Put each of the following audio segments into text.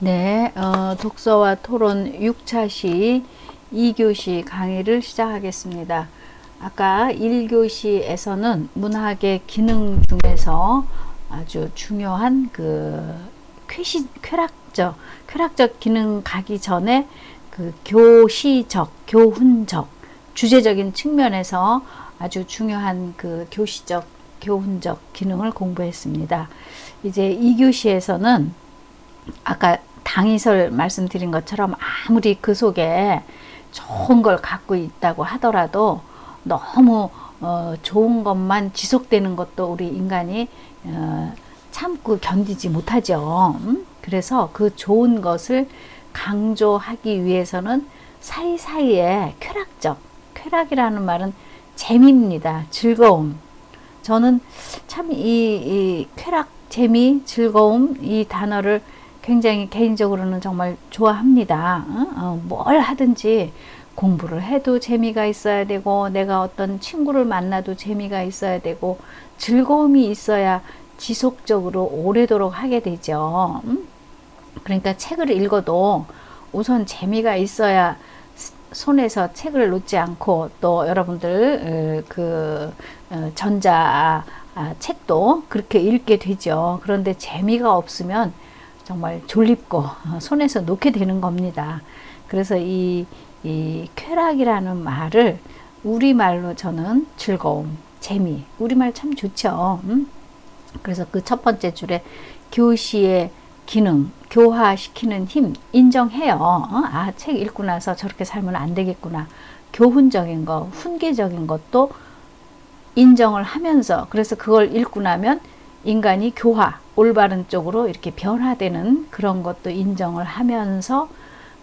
네, 독서와 토론 6차 시 2교시 강의를 시작하겠습니다. 아까 1교시에서는 문학의 기능 중에서 아주 중요한 쾌락적 기능 가기 전에 그 교시적, 교훈적, 주제적인 측면에서 아주 중요한 그 교훈적 기능을 공부했습니다. 이제 2교시에서는 아까 당이설 말씀드린 것처럼 아무리 그 속에 좋은 걸 갖고 있다고 하더라도 너무 좋은 것만 지속되는 것도 우리 인간이 참고 견디지 못하죠. 그래서 그 좋은 것을 강조하기 위해서는 사이사이에 쾌락이라는 말은 재미입니다. 즐거움. 저는 참 이 쾌락, 재미, 즐거움 이 단어를 굉장히 개인적으로는 정말 좋아합니다. 뭘 하든지 공부를 해도 재미가 있어야 되고, 내가 어떤 친구를 만나도 재미가 있어야 되고, 즐거움이 있어야 지속적으로 오래도록 하게 되죠. 그러니까 책을 읽어도 우선 재미가 있어야 손에서 책을 놓지 않고, 또 여러분들 전자 책도 그렇게 읽게 되죠. 그런데 재미가 없으면 정말 졸립고 손에서 놓게 되는 겁니다. 그래서 이 쾌락이라는 말을 우리말로 저는 즐거움, 재미, 우리말 참 좋죠. 그래서 그 첫 번째 줄에 교시의 기능, 교화시키는 힘 인정해요. 책 읽고 나서 저렇게 살면 안 되겠구나. 교훈적인 거, 훈계적인 것도 인정을 하면서, 그래서 그걸 읽고 나면 인간이 올바른 쪽으로 이렇게 변화되는 그런 것도 인정을 하면서,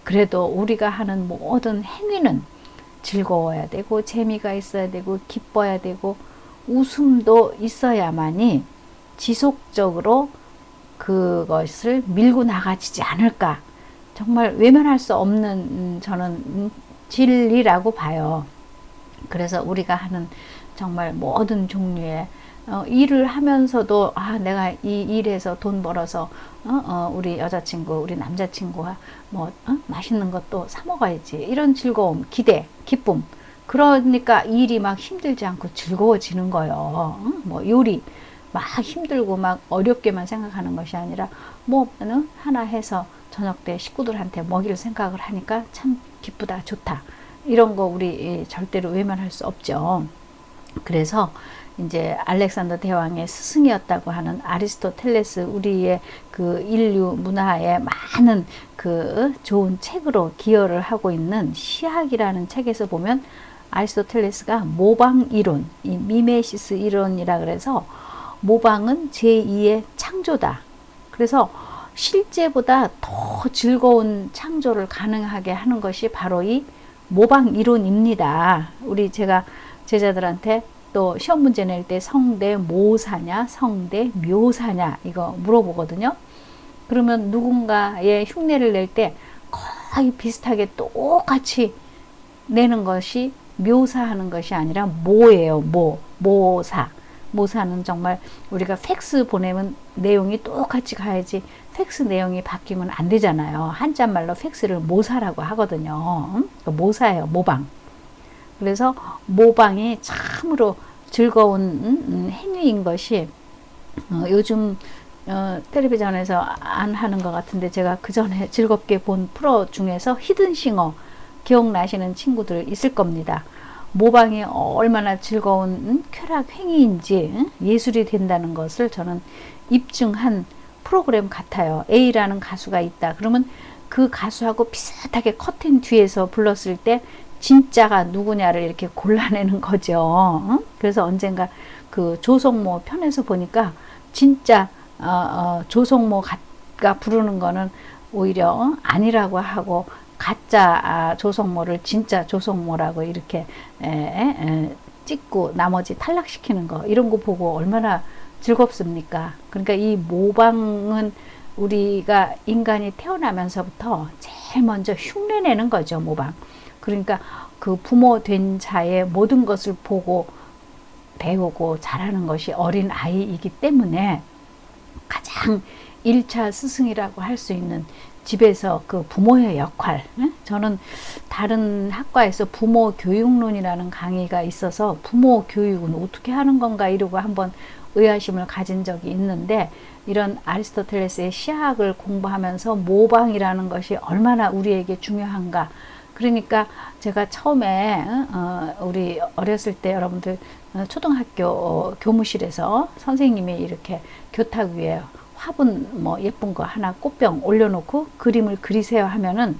그래도 우리가 하는 모든 행위는 즐거워야 되고, 재미가 있어야 되고, 기뻐야 되고, 웃음도 있어야만이 지속적으로 그것을 밀고 나가지지 않을까. 정말 외면할 수 없는 저는 진리라고 봐요. 그래서 우리가 하는 정말 모든 종류의 일을 하면서도 내가 이 일에서 돈 벌어서 우리 여자친구, 우리 남자친구와 맛있는 것도 사 먹어야지. 이런 즐거움, 기대, 기쁨. 그러니까 일이 막 힘들지 않고 즐거워지는 거예요. 요리 막 힘들고 막 어렵게만 생각하는 것이 아니라 하나 해서 저녁 때 식구들한테 먹일 생각을 하니까 참 기쁘다, 좋다. 이런 거 우리 절대로 외면할 수 없죠. 그래서 이제 알렉산더 대왕의 스승이었다고 하는 아리스토텔레스, 우리의 그 인류 문화에 많은 그 좋은 책으로 기여를 하고 있는 시학이라는 책에서 보면 아리스토텔레스가 모방 이론, 이 미메시스 이론이라 그래서 모방은 제2의 창조다. 그래서 실제보다 더 즐거운 창조를 가능하게 하는 것이 바로 이 모방 이론입니다. 제가 제자들한테 또 시험 문제 낼 때 성대모사냐 성대묘사냐 이거 물어보거든요. 그러면 누군가의 흉내를 낼 때 거의 비슷하게 똑같이 내는 것이 묘사하는 것이 아니라 모예요. 모사. 모사는 정말 우리가 팩스 보내면 내용이 똑같이 가야지 팩스 내용이 바뀌면 안 되잖아요. 한자말로 팩스를 모사라고 하거든요. 모사예요. 모방. 그래서 모방이 참으로 즐거운 행위인 것이 요즘 텔레비전에서 안 하는 것 같은데, 제가 그 전에 즐겁게 본 프로 중에서 히든싱어 기억나시는 친구들 있을 겁니다. 모방이 얼마나 즐거운 쾌락 행위인지 예술이 된다는 것을 저는 입증한 프로그램 같아요. A라는 가수가 있다. 그러면 그 가수하고 비슷하게 커튼 뒤에서 불렀을 때 진짜가 누구냐를 이렇게 골라내는 거죠. 그래서 언젠가 그 조성모 편에서 보니까 진짜 조성모가 부르는 거는 오히려 아니라고 하고, 가짜 조성모를 진짜 조성모라고 이렇게 찍고 나머지 탈락시키는 거, 이런 거 보고 얼마나 즐겁습니까? 그러니까 이 모방은 우리가 인간이 태어나면서부터 제일 먼저 흉내내는 거죠. 모방. 그러니까 그 부모 된 자의 모든 것을 보고 배우고 자라는 것이 어린 아이이기 때문에 가장 1차 스승이라고 할 수 있는 집에서 그 부모의 역할. 저는 다른 학과에서 부모 교육론이라는 강의가 있어서 부모 교육은 어떻게 하는 건가 이러고 한번 의아심을 가진 적이 있는데, 이런 아리스토텔레스의 시학을 공부하면서 모방이라는 것이 얼마나 우리에게 중요한가. 그러니까 제가 처음에 우리 어렸을 때 여러분들 초등학교 교무실에서 선생님이 이렇게 교탁 위에 화분 뭐 예쁜 거 하나 꽃병 올려놓고 그림을 그리세요 하면은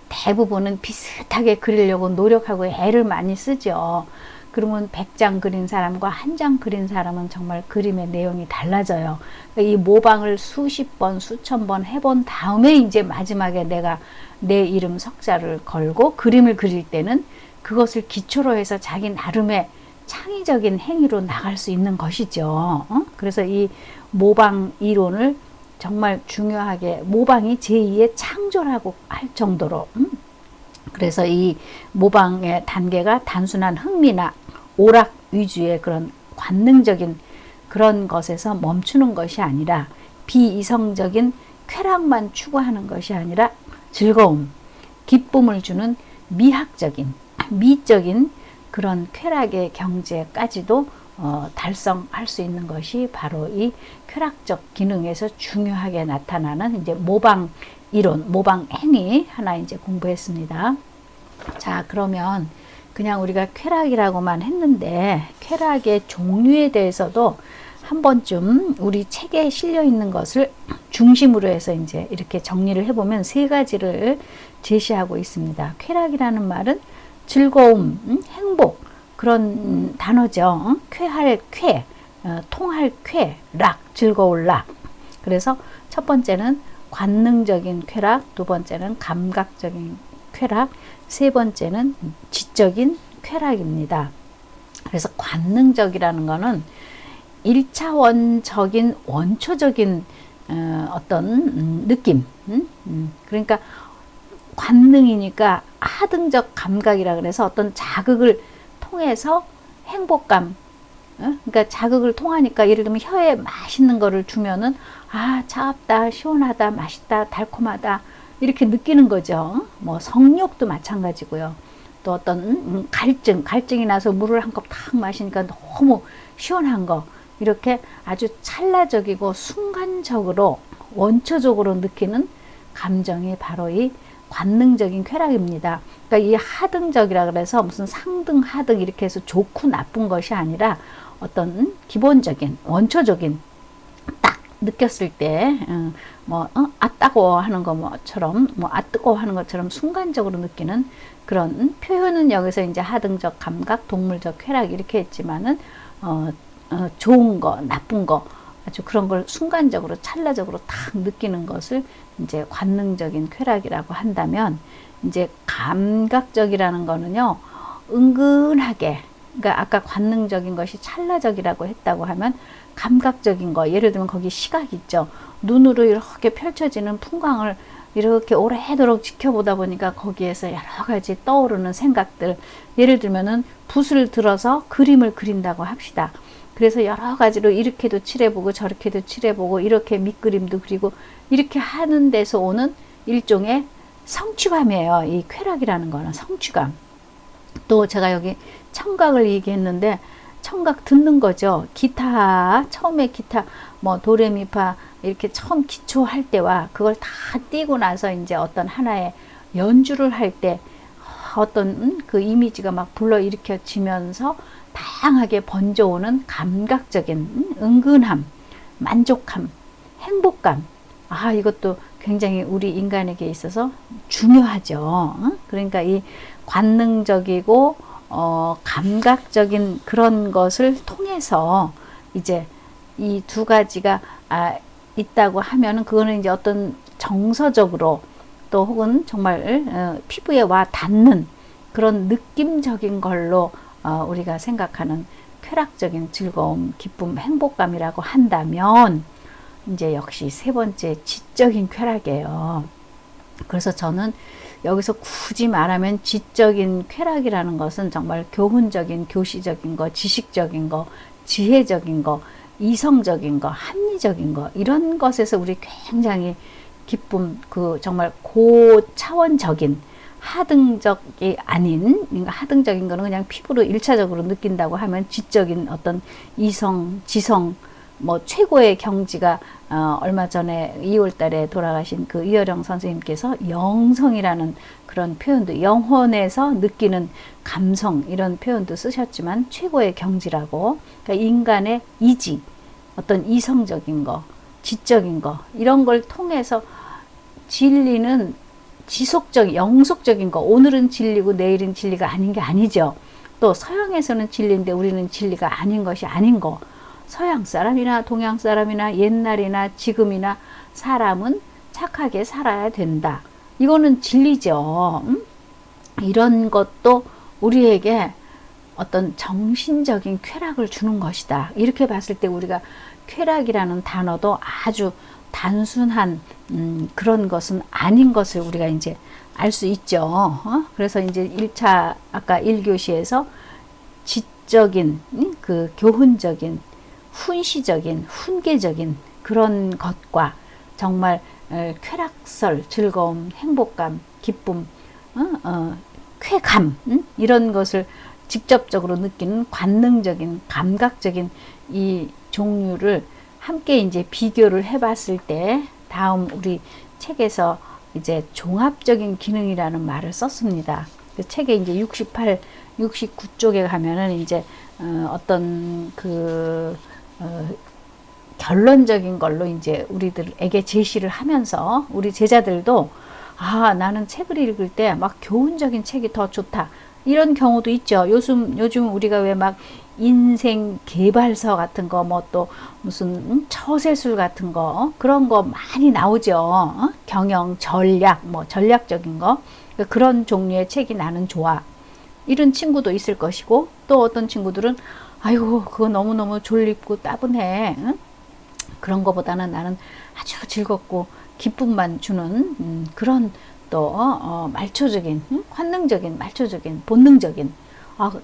대부분은 비슷하게 그리려고 노력하고 애를 많이 쓰죠. 그러면 100장 그린 사람과 1장 그린 사람은 정말 그림의 내용이 달라져요. 이 모방을 수십 번, 수천 번 해본 다음에 이제 마지막에 내가 내 이름 석자를 걸고 그림을 그릴 때는 그것을 기초로 해서 자기 나름의 창의적인 행위로 나갈 수 있는 것이죠. 그래서 이 모방 이론을 정말 중요하게, 모방이 제2의 창조라고 할 정도로, 그래서 이 모방의 단계가 단순한 흥미나 오락 위주의 그런 관능적인 그런 것에서 멈추는 것이 아니라, 비이성적인 쾌락만 추구하는 것이 아니라 즐거움, 기쁨을 주는 미학적인, 미적인 그런 쾌락의 경지까지도 달성할 수 있는 것이 바로 이 쾌락적 기능에서 중요하게 나타나는 이제 모방 이론, 모방 행위 하나 이제 공부했습니다. 자, 그러면 그냥 우리가 쾌락이라고만 했는데 쾌락의 종류에 대해서도 한 번쯤 우리 책에 실려 있는 것을 중심으로 해서 이제 이렇게 정리를 해보면 3가지를 제시하고 있습니다. 쾌락이라는 말은 즐거움, 행복, 그런 단어죠. 쾌할 쾌, 통할 쾌, 락, 즐거울 락. 그래서 첫 번째는 관능적인 쾌락, 두 번째는 감각적인 쾌락, 세 번째는 지적인 쾌락입니다. 그래서 관능적이라는 거는 1차원적인 원초적인 어떤 느낌, 그러니까 관능이니까 하등적 감각이라 그래서 어떤 자극을 통해서 행복감, 그러니까 자극을 통하니까 예를 들면 혀에 맛있는 거를 주면은 아, 차갑다, 시원하다, 맛있다, 달콤하다 이렇게 느끼는 거죠. 뭐 성욕도 마찬가지고요. 또 어떤 갈증이 나서 물을 한 컵 탁 마시니까 너무 시원한 거, 이렇게 아주 찰나적이고 순간적으로 원초적으로 느끼는 감정이 바로 이 관능적인 쾌락입니다. 그러니까 이 하등적이라 그래서 무슨 상등 하등 이렇게 해서 좋고 나쁜 것이 아니라 어떤 기본적인 원초적인 딱 느꼈을 때 아 따가워 하는 것처럼 아 뜨거워 하는 것처럼 순간적으로 느끼는 그런 표현은 여기서 이제 하등적 감각, 동물적 쾌락 이렇게 했지만은 좋은 거, 나쁜 거 아주 그런 걸 순간적으로 찰나적으로 탁 느끼는 것을 이제 관능적인 쾌락이라고 한다면, 이제 감각적이라는 거는요 은근하게, 그러니까 아까 관능적인 것이 찰나적이라고 했다고 하면 감각적인 거, 예를 들면 거기 시각 있죠. 눈으로 이렇게 펼쳐지는 풍광을 이렇게 오래도록 지켜보다 보니까 거기에서 여러 가지 떠오르는 생각들, 예를 들면은 붓을 들어서 그림을 그린다고 합시다. 그래서 여러 가지로 이렇게도 칠해보고 저렇게도 칠해보고 이렇게 밑그림도 그리고 이렇게 하는 데서 오는 일종의 성취감이에요. 이 쾌락이라는 거는 성취감. 또 제가 여기 청각을 얘기했는데 청각 듣는 거죠. 기타, 처음에 기타 뭐 도레미파 이렇게 처음 기초할 때와 그걸 다 띄고 나서 이제 어떤 하나의 연주를 할 때 어떤 그 이미지가 막 불러일으켜지면서 다양하게 번져오는 감각적인 은근함, 만족함, 행복감. 아, 이것도 굉장히 우리 인간에게 있어서 중요하죠. 그러니까 이 관능적이고 감각적인 그런 것을 통해서 이제 이 두 가지가 있다고 하면은 그거는 이제 어떤 정서적으로 또 혹은 정말 피부에 와 닿는 그런 느낌적인 걸로 우리가 생각하는 쾌락적인 즐거움, 기쁨, 행복감이라고 한다면 이제 역시 세 번째 지적인 쾌락이에요. 그래서 저는 여기서 굳이 말하면 지적인 쾌락이라는 것은 정말 교훈적인, 교시적인 거, 지식적인 거, 지혜적인 거, 이성적인 거, 합리적인 거, 이런 것에서 우리 굉장히 기쁨, 그 정말 고차원적인 하등적이 아닌, 그러니까 하등적인 거는 그냥 피부로 일차적으로 느낀다고 하면 지적인 어떤 이성, 지성, 뭐 최고의 경지가 얼마 전에 2월 달에 돌아가신 그 이어령 선생님께서 영성이라는 그런 표현도, 영혼에서 느끼는 감성, 이런 표현도 쓰셨지만 최고의 경지라고, 그러니까 인간의 이지, 어떤 이성적인 거, 지적인 거, 이런 걸 통해서 진리는 지속적, 영속적인 거, 오늘은 진리고 내일은 진리가 아닌 게 아니죠. 또 서양에서는 진리인데 우리는 진리가 아닌 것이 아닌 거. 서양 사람이나 동양 사람이나 옛날이나 지금이나 사람은 착하게 살아야 된다. 이거는 진리죠. 이런 것도 우리에게 어떤 정신적인 쾌락을 주는 것이다. 이렇게 봤을 때 우리가 쾌락이라는 단어도 아주 단순한 그런 것은 아닌 것을 우리가 이제 알 수 있죠. 그래서 이제 1차 아까 1교시에서 지적인, 그 교훈적인, 훈시적인, 훈계적인 그런 것과 정말 쾌락설, 즐거움, 행복감, 기쁨, 쾌감, 이런 것을 직접적으로 느끼는 관능적인, 감각적인 이 종류를 함께 이제 비교를 해봤을 때, 다음 우리 책에서 이제 종합적인 기능이라는 말을 썼습니다. 그 책에 이제 68, 69쪽에 가면은 이제 어떤 그 결론적인 걸로 이제 우리들에게 제시를 하면서 우리 제자들도 나는 책을 읽을 때 막 교훈적인 책이 더 좋다. 이런 경우도 있죠. 요즘 우리가 왜 막 인생 개발서 같은 거, 뭐 또 무슨 처세술 같은 거, 그런 거 많이 나오죠. 경영, 전략, 뭐 전략적인 거. 그런 종류의 책이 나는 좋아. 이런 친구도 있을 것이고, 또 어떤 친구들은 아이고 그거 너무너무 졸립고 따분해. 그런 거보다는 나는 아주 즐겁고 기쁨만 주는 그런 또 말초적인, 관능적인, 말초적인, 본능적인,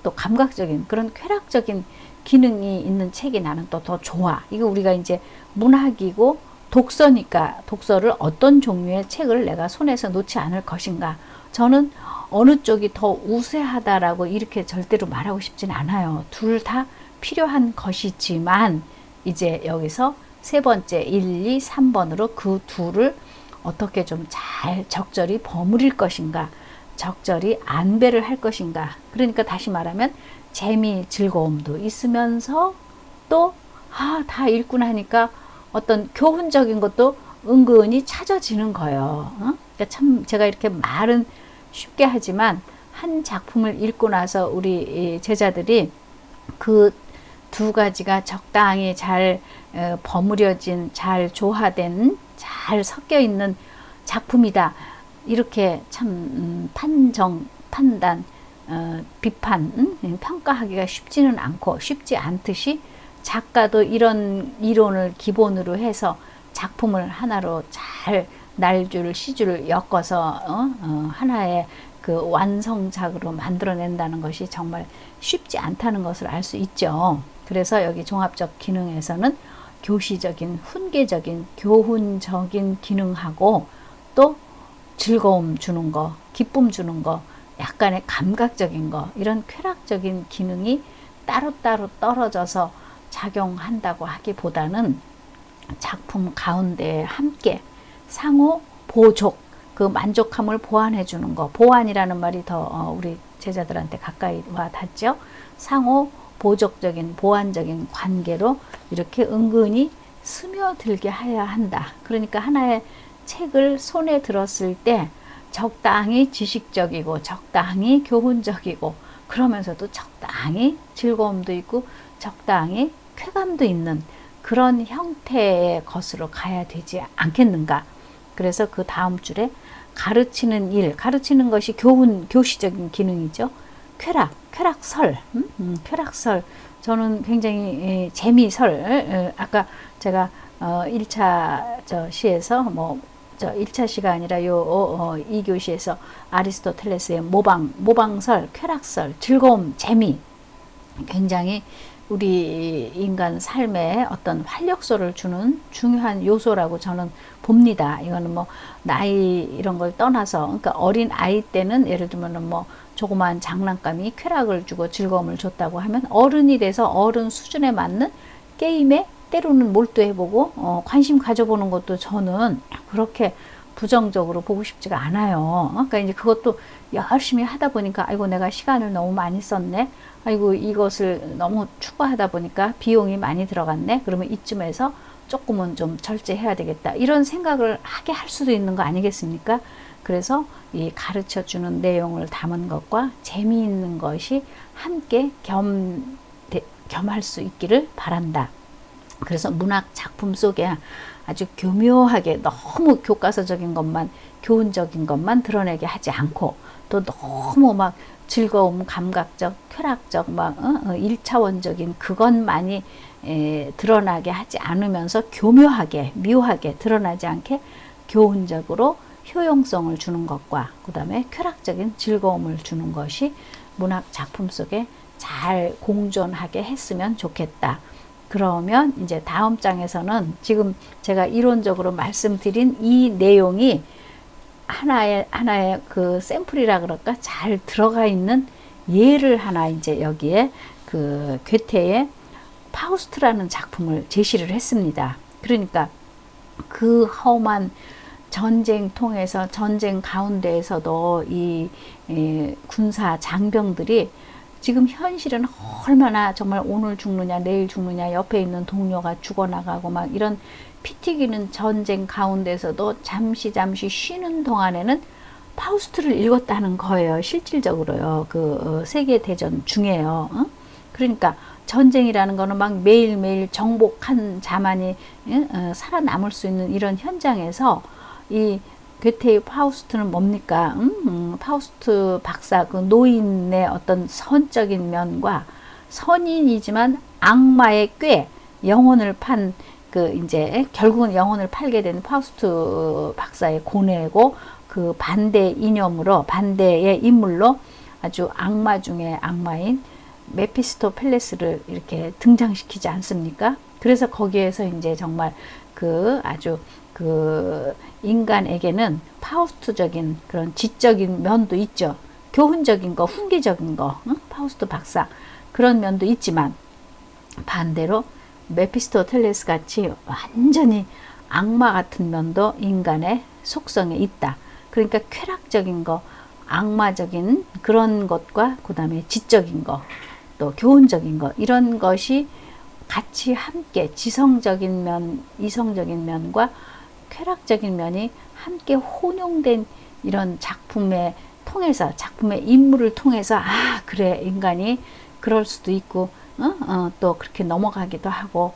또 감각적인 그런 쾌락적인 기능이 있는 책이 나는 또 더 좋아. 이거 우리가 이제 문학이고 독서니까 독서를 어떤 종류의 책을 내가 손에서 놓지 않을 것인가. 저는 어느 쪽이 더 우세하다라고 이렇게 절대로 말하고 싶진 않아요. 둘 다 필요한 것이지만 이제 여기서 세 번째 1, 2, 3번으로 그 둘을 어떻게 좀 잘 적절히 버무릴 것인가, 적절히 안배를 할 것인가. 그러니까 다시 말하면 재미, 즐거움도 있으면서 또 다 읽고 나니까 어떤 교훈적인 것도 은근히 찾아지는 거예요. 그러니까 참 제가 이렇게 말은 쉽게 하지만 한 작품을 읽고 나서 우리 제자들이 그 두 가지가 적당히 잘 버무려진, 잘 조화된, 잘 섞여 있는 작품이다. 이렇게 참 판정, 판단, 비판, 평가하기가 쉽지는 않고, 쉽지 않듯이 작가도 이런 이론을 기본으로 해서 작품을 하나로 잘 날줄 시줄을 엮어서 하나의 그 완성작으로 만들어낸다는 것이 정말 쉽지 않다는 것을 알 수 있죠. 그래서 여기 종합적 기능에서는 교시적인, 훈계적인, 교훈적인 기능하고 또 즐거움 주는 거, 기쁨 주는 거, 약간의 감각적인 거, 이런 쾌락적인 기능이 따로따로 떨어져서 작용한다고 하기보다는 작품 가운데 함께 상호 보족, 그 만족함을 보완해 주는 거, 보완이라는 말이 더 우리 제자들한테 가까이 와 닿죠. 상호 보족적인, 보완적인 관계로 이렇게 은근히 스며들게 해야 한다. 그러니까 하나의 책을 손에 들었을 때 적당히 지식적이고 적당히 교훈적이고 그러면서도 적당히 즐거움도 있고 적당히 쾌감도 있는 그런 형태의 것으로 가야 되지 않겠는가. 그래서 그 다음 줄에 가르치는 일, 가르치는 것이 교시적인 기능이죠. 쾌락설, 쾌락설. 저는 굉장히 재미설, 아까 제가 1차 시에서 1차 시가 아니라 2교시에서 아리스토텔레스의 모방설, 쾌락설, 즐거움, 재미 굉장히 우리 인간 삶에 어떤 활력소를 주는 중요한 요소라고 저는 봅니다. 이거는 뭐 나이 이런 걸 떠나서, 그러니까 어린 아이 때는 예를 들면은 뭐 조그마한 장난감이 쾌락을 주고 즐거움을 줬다고 하면, 어른이 돼서 어른 수준에 맞는 게임에 때로는 몰두해보고 관심 가져보는 것도 저는 그렇게 부정적으로 보고 싶지가 않아요. 그러니까 이제 그것도 열심히 하다 보니까 아이고 내가 시간을 너무 많이 썼네, 아이고 이것을 너무 추구하다 보니까 비용이 많이 들어갔네, 그러면 이쯤에서 조금은 좀 절제해야 되겠다, 이런 생각을 하게 할 수도 있는 거 아니겠습니까? 그래서 이 가르쳐 주는 내용을 담은 것과 재미있는 것이 함께 겸할 수 있기를 바란다. 그래서 문학 작품 속에 아주 교묘하게 너무 교과서적인 것만, 교훈적인 것만 드러내게 하지 않고, 또 너무 막 즐거움, 감각적, 쾌락적, 막 일차원적인 그것만이 드러나게 하지 않으면서 교묘하게, 묘하게 드러나지 않게 교훈적으로 효용성을 주는 것과 그 다음에 쾌락적인 즐거움을 주는 것이 문학 작품 속에 잘 공존하게 했으면 좋겠다. 그러면 이제 다음 장에서는 지금 제가 이론적으로 말씀드린 이 내용이 하나의 그 샘플이라 그럴까, 잘 들어가 있는 예를 하나 이제 여기에 그 괴테의 파우스트라는 작품을 제시를 했습니다. 그러니까 그 험한 전쟁 통해서, 전쟁 가운데에서도 이 군사 장병들이 지금 현실은 얼마나 정말 오늘 죽느냐 내일 죽느냐, 옆에 있는 동료가 죽어나가고 막 이런 피 튀기는 전쟁 가운데서도 잠시 쉬는 동안에는 파우스트를 읽었다는 거예요. 실질적으로요. 그 세계대전 중에요. 그러니까 전쟁이라는 거는 막 매일매일 정복한 자만이 살아남을 수 있는 이런 현장에서 이 괴테의 파우스트는 뭡니까? 파우스트 박사 그 노인의 어떤 선적인 면과, 선인이지만 악마의 꾀, 영혼을 판 그 이제 결국은 영혼을 팔게 된 파우스트 박사의 고뇌고, 그 반대 이념으로, 반대의 인물로 아주 악마 중에 악마인 메피스토펠레스를 이렇게 등장시키지 않습니까? 그래서 거기에서 이제 정말 그 아주 그 인간에게는 파우스트적인 그런 지적인 면도 있죠. 교훈적인 거, 훈계적인 거, 파우스트 박사 그런 면도 있지만, 반대로 메피스토텔레스 같이 완전히 악마 같은 면도 인간의 속성에 있다. 그러니까 쾌락적인 거, 악마적인 그런 것과 그 다음에 지적인 거, 또 교훈적인 거, 이런 것이 같이 함께 지성적인 면, 이성적인 면과 쾌락적인 면이 함께 혼용된 이런 작품에 통해서, 작품의 인물을 통해서, 아 그래 인간이 그럴 수도 있고 또 그렇게 넘어가기도 하고,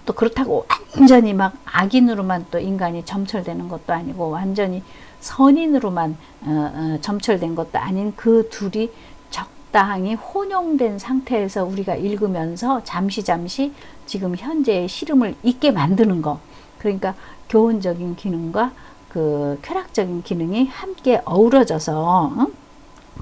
또 그렇다고 완전히 막 악인으로만 또 인간이 점철되는 것도 아니고, 완전히 선인으로만 점철된 것도 아닌 그 둘이 적당히 혼용된 상태에서 우리가 읽으면서 잠시 지금 현재의 시름을 잊게 만드는 거. 그러니까 교훈적인 기능과 그 쾌락적인 기능이 함께 어우러져서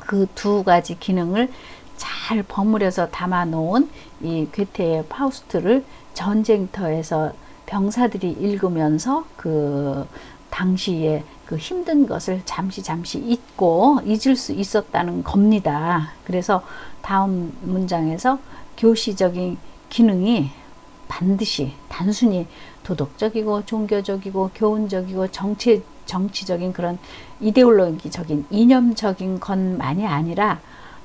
그 두 가지 기능을 잘 버무려서 담아 놓은 이 괴테의 파우스트를 전쟁터에서 병사들이 읽으면서 그 당시에 그 힘든 것을 잠시 잊고 잊을 수 있었다는 겁니다. 그래서 다음 문장에서 교시적인 기능이 반드시 단순히 도덕적이고 종교적이고 교훈적이고 정치적인 그런 이데올로기적인 이념적인 것만이 아니라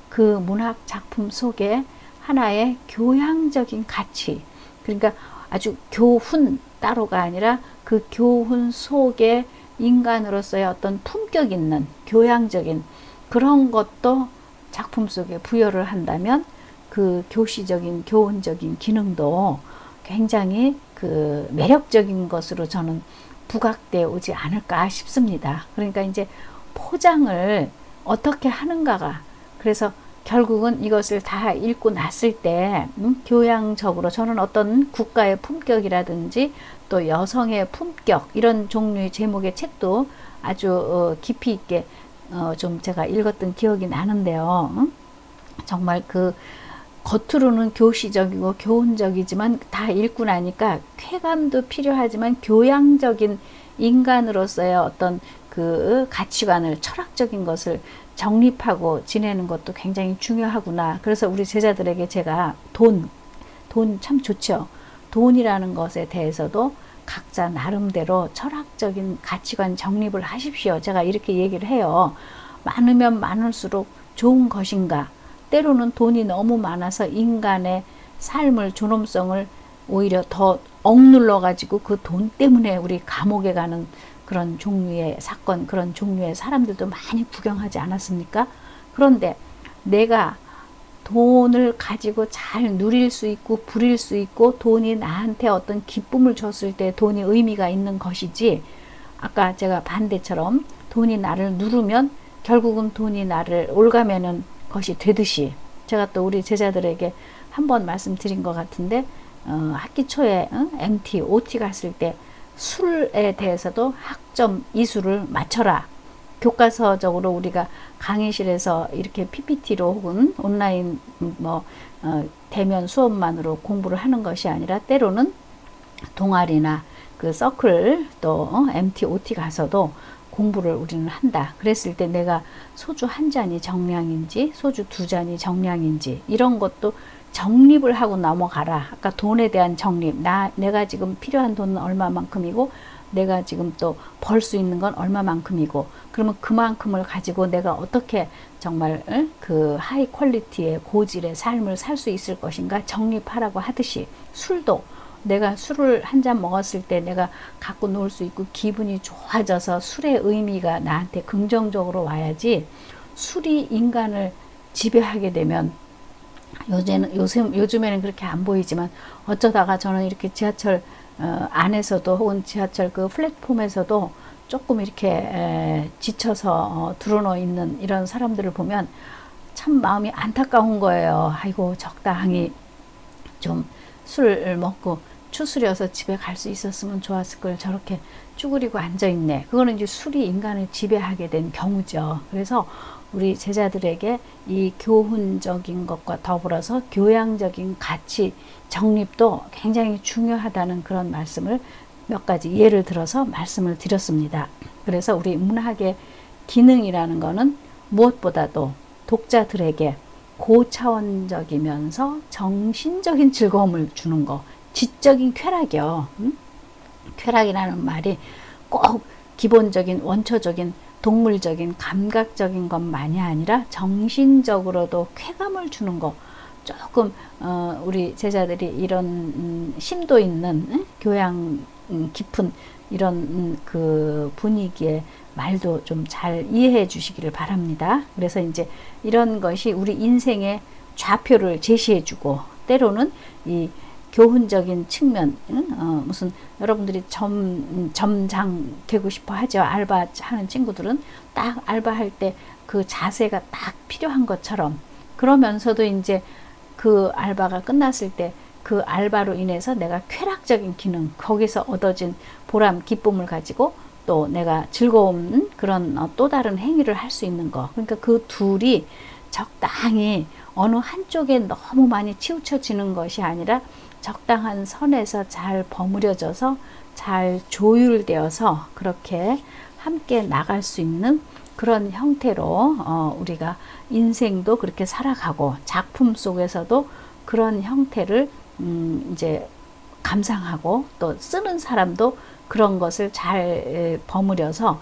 그 문학 작품 속에 하나의 교양적인 가치, 그러니까 아주 교훈 따로가 아니라 그 교훈 속에 인간으로서의 어떤 품격 있는 교양적인 그런 것도 작품 속에 부여를 한다면 그 교시적인 교훈적인 기능도 굉장히 그 매력적인 것으로 저는 부각되어 오지 않을까 싶습니다. 그러니까 이제 포장을 어떻게 하는가가, 그래서 결국은 이것을 다 읽고 났을 때 교양적으로 저는 어떤 국가의 품격이라든지 또 여성의 품격 이런 종류의 제목의 책도 아주 깊이 있게 좀 제가 읽었던 기억이 나는데요. 정말 그 겉으로는 교시적이고 교훈적이지만 다 읽고 나니까 쾌감도 필요하지만 교양적인 인간으로서의 어떤 그 가치관을, 철학적인 것을 정립하고 지내는 것도 굉장히 중요하구나. 그래서 우리 제자들에게 제가 돈 참 좋죠. 돈이라는 것에 대해서도 각자 나름대로 철학적인 가치관 정립을 하십시오. 제가 이렇게 얘기를 해요. 많으면 많을수록 좋은 것인가? 때로는 돈이 너무 많아서 인간의 삶을, 존엄성을 오히려 더 억눌러 가지고 그 돈 때문에 우리 감옥에 가는 그런 종류의 사건, 그런 종류의 사람들도 많이 구경하지 않았습니까? 그런데 내가 돈을 가지고 잘 누릴 수 있고 부릴 수 있고 돈이 나한테 어떤 기쁨을 줬을 때 돈이 의미가 있는 것이지, 아까 제가 반대처럼 돈이 나를 누르면 결국은 돈이 나를 올가매는 것이 되듯이, 제가 또 우리 제자들에게 한번 말씀드린 것 같은데, 학기 초에 MT, OT 갔을 때 술에 대해서도 학점 이수를 맞춰라. 교과서적으로 우리가 강의실에서 이렇게 PPT로 혹은 온라인 대면 수업만으로 공부를 하는 것이 아니라 때로는 동아리나 그 서클 또 MT, OT 가서도 공부를 우리는 한다. 그랬을 때 내가 소주 한 잔이 정량인지 소주 두 잔이 정량인지 이런 것도 정립을 하고 넘어가라. 아까 돈에 대한 정립. 내가 지금 필요한 돈은 얼마만큼이고 내가 지금 또 벌 수 있는 건 얼마만큼이고, 그러면 그만큼을 가지고 내가 어떻게 정말 그 하이 퀄리티의 고질의 삶을 살 수 있을 것인가 정립하라고 하듯이, 술도 내가 술을 한 잔 먹었을 때 내가 갖고 놀 수 있고 기분이 좋아져서 술의 의미가 나한테 긍정적으로 와야지, 술이 인간을 지배하게 되면 요즘에는 그렇게 안 보이지만 어쩌다가 저는 이렇게 지하철 안에서도 혹은 지하철 그 플랫폼에서도 조금 이렇게 지쳐서 드러누워 있는 이런 사람들을 보면 참 마음이 안타까운 거예요. 아이고, 적당히 좀 술 먹고 추스려서 집에 갈 수 있었으면 좋았을 걸 저렇게 쭈그리고 앉아있네. 그거는 이제 술이 인간을 지배하게 된 경우죠. 그래서 우리 제자들에게 이 교훈적인 것과 더불어서 교양적인 가치 정립도 굉장히 중요하다는 그런 말씀을 몇 가지 예를 들어서 말씀을 드렸습니다. 그래서 우리 문학의 기능이라는 것은 무엇보다도 독자들에게 고차원적이면서 정신적인 즐거움을 주는 거, 지적인 쾌락이요. 쾌락이라는 말이 꼭 기본적인 원초적인 동물적인 감각적인 것만이 아니라 정신적으로도 쾌감을 주는 거, 조금 우리 제자들이 이런 심도 있는 교양 깊은 이런 그 분위기의 말도 좀 잘 이해해 주시기를 바랍니다. 그래서 이제 이런 것이 우리 인생의 좌표를 제시해 주고, 때로는 이 교훈적인 측면, 무슨 여러분들이 점장 되고 싶어 하죠. 알바 하는 친구들은 딱 알바할 때 그 자세가 딱 필요한 것처럼, 그러면서도 이제 그 알바가 끝났을 때 그 알바로 인해서 내가 쾌락적인 기능, 거기서 얻어진 보람, 기쁨을 가지고 또 내가 즐거운 그런 또 다른 행위를 할 수 있는 거. 그러니까 그 둘이 적당히 어느 한쪽에 너무 많이 치우쳐지는 것이 아니라 적당한 선에서 잘 버무려져서 잘 조율되어서 그렇게 함께 나갈 수 있는 그런 형태로 우리가 인생도 그렇게 살아가고, 작품 속에서도 그런 형태를 이제 감상하고, 또 쓰는 사람도 그런 것을 잘 버무려서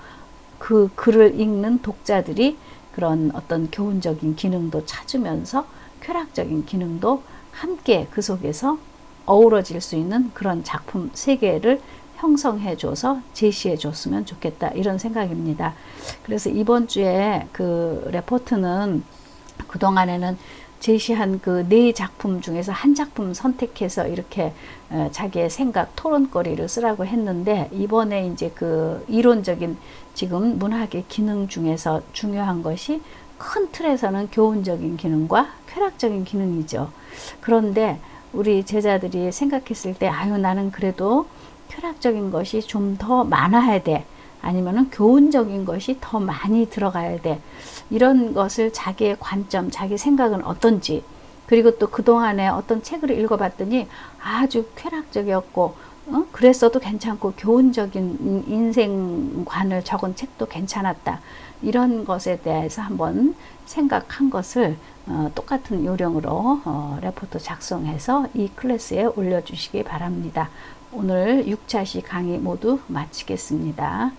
그 글을 읽는 독자들이 그런 어떤 교훈적인 기능도 찾으면서 쾌락적인 기능도 함께 그 속에서 어우러질 수 있는 그런 작품 세계를 형성해 줘서 제시해 줬으면 좋겠다, 이런 생각입니다. 그래서 이번 주에 그 레포트는 그동안에는 제시한 그 4작품 중에서 한 작품 선택해서 이렇게 자기의 생각, 토론거리를 쓰라고 했는데, 이번에 이제 그 이론적인 지금 문학의 기능 중에서 중요한 것이 큰 틀에서는 교훈적인 기능과 쾌락적인 기능이죠. 그런데 우리 제자들이 생각했을 때, 아유, 나는 그래도 쾌락적인 것이 좀 더 많아야 돼, 아니면은 교훈적인 것이 더 많이 들어가야 돼, 이런 것을 자기의 관점, 자기 생각은 어떤지, 그리고 또 그동안에 어떤 책을 읽어봤더니 아주 쾌락적이었고, 그랬어도 괜찮고 교훈적인 인생관을 적은 책도 괜찮았다. 이런 것에 대해서 한번 생각한 것을 똑같은 요령으로 레포트 작성해서 이 클래스에 올려주시기 바랍니다. 오늘 6차시 강의 모두 마치겠습니다.